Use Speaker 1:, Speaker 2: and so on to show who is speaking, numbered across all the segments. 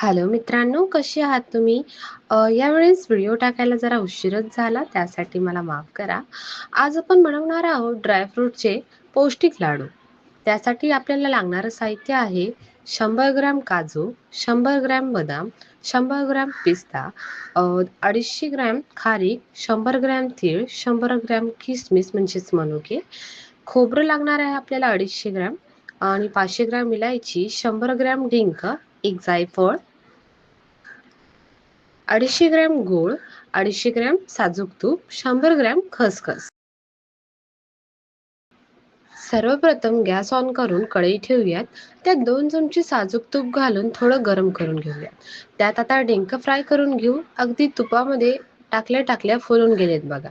Speaker 1: Hello मित्रांनो, कसे आहात तुम्ही? यावेळेस व्हिडिओ टाकायला जरा उशीरच झाला, त्यासाठी मला माफ करा. आज आपण बनवणार आहोत ड्रायफ्रूटचे पौष्टिक लाडू. त्यासाठी आपल्याला लागणारं साहित्य आहे 100 ग्रॅम काजू, 100 ग्रॅम बदाम, 100 ग्रॅम पिस्ता, 250 ग्रॅम खारीक, 100 ग्रॅम तीळ, 100 ग्रॅम किसमिस म्हणजेच मनुके. खोबरं लागणार आहे आपल्याला 250 ग्रॅम आणि 500 ग्रॅम इलायची, 100 ग्रॅम डिंक, एक जायफळ, 250 ग्रॅम गूळ, 250 ग्रॅम साजूक तूप, 100 ग्रॅम खसखस. सर्वप्रथम गॅस ऑन करून कढई ठेवूयात. त्यात 2 चमचे साजूक तूप घालून थोडं गरम करून घेऊयात. त्यात आता डिंक फ्राय करून घेऊ. अगदी तुपामध्ये टाकल्या टाकल्या फुलून गेलेत बघा.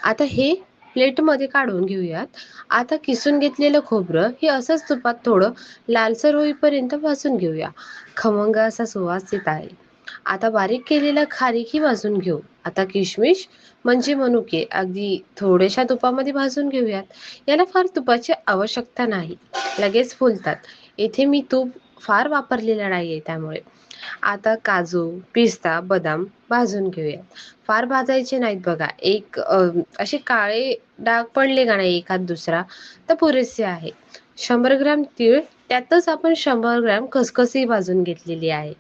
Speaker 1: आता हे प्लेटमध्ये काढून घेऊयात. आता किसून घेतलेलं खोबरं हे असंच तुपात थोडं लालसर होईपर्यंत भाजून घेऊया. खमंग असा सुवास येत आहे. आता बारीक केलेलं खारीकही भाजून घेऊ. आता किशमिश म्हणजे मनुके अगदी थोड्याशा तुपामध्ये भाजून घेऊयात. याला फार तुपाची आवश्यकता नाही, लगेच फुलतात. येथे मी तूप फार वापरलेलं नाहीये त्यामुळे. आता काजू, पिस्ता, बदाम भाजून घेऊयात. फार भाजायचे नाहीत बघा. असे काळे डाग पडले का नाही एखाद दुसरा तर पुरेसे आहे. 100 ग्रॅम तीळ, त्यातच आपण 100 ग्रॅम खसखसही भाजून घेतलेली आहे.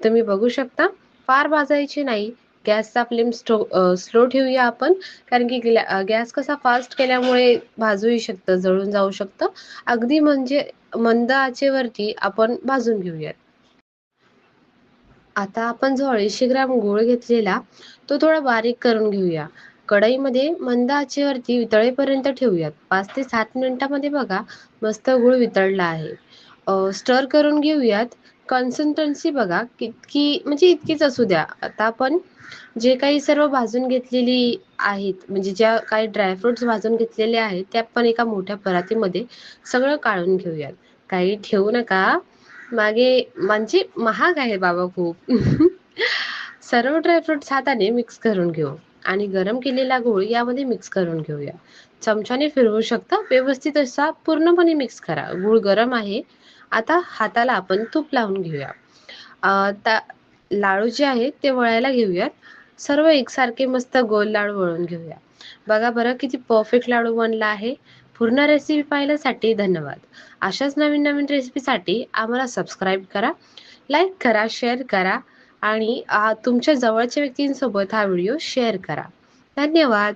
Speaker 1: तुम्ही बघू शकता, फार भाजायचे नाही. गॅसचा फ्लेम स्लो ठेवूया आपण, कारण की गॅस कसा फास्ट केल्यामुळे भाजूही शकतं, जळून जाऊ शकतं. अगदी म्हणजे मंद आचेवरती आपण भाजून घेऊयात. आता आपण जो 250 ग्रॅम गूळ घेतलेला, तो थोडा बारीक करून घेऊया. कढईमध्ये मंद आचेवरती वितळेपर्यंत ठेवूयात. 5 ते 7 मिनिटांमध्ये बघा, मस्त गूळ वितळला आहे. स्टर करून घेऊयात. कन्सिस्टन्सी बघा कितकी, म्हणजे इतकीच असू द्या. आता आपण जे काही सर्व भाजून घेतलेली आहेत, म्हणजे ज्या काही ड्रायफ्रुट्स भाजून घेतलेले आहेत, ते आपण एका मोठ्या परातीमध्ये सगळं काढून घेऊयात. काही ठेवू नका मागे, म्हणजे महाग आहे बाबा खूप. सर्व ड्रायफ्रुट्स हाताने मिक्स करून घेऊ आणि गरम केलेला गूळ यामध्ये मिक्स करून घेऊया. चमच्याने फिरवू शकता. व्यवस्थित असा पूर्णपणे मिक्स करा. गूळ गरम आहे. आता हाताला आपण तूप लावून घेऊया. त्या लाडू जे आहेत ते वळायला घेऊयात. सर्व एकसारखे मस्त गोल लाडू वळून घेऊया. बघा बरं किती परफेक्ट लाडू बनला आहे. पूर्ण रेसिपी पाहिल्यासाठी धन्यवाद. अशाच नवीन नवीन रेसिपीसाठी आम्हाला सबस्क्राईब करा, लाईक करा, शेअर करा आणि तुमच्या जवळच्या व्यक्तींसोबत हा व्हिडिओ शेअर करा. धन्यवाद.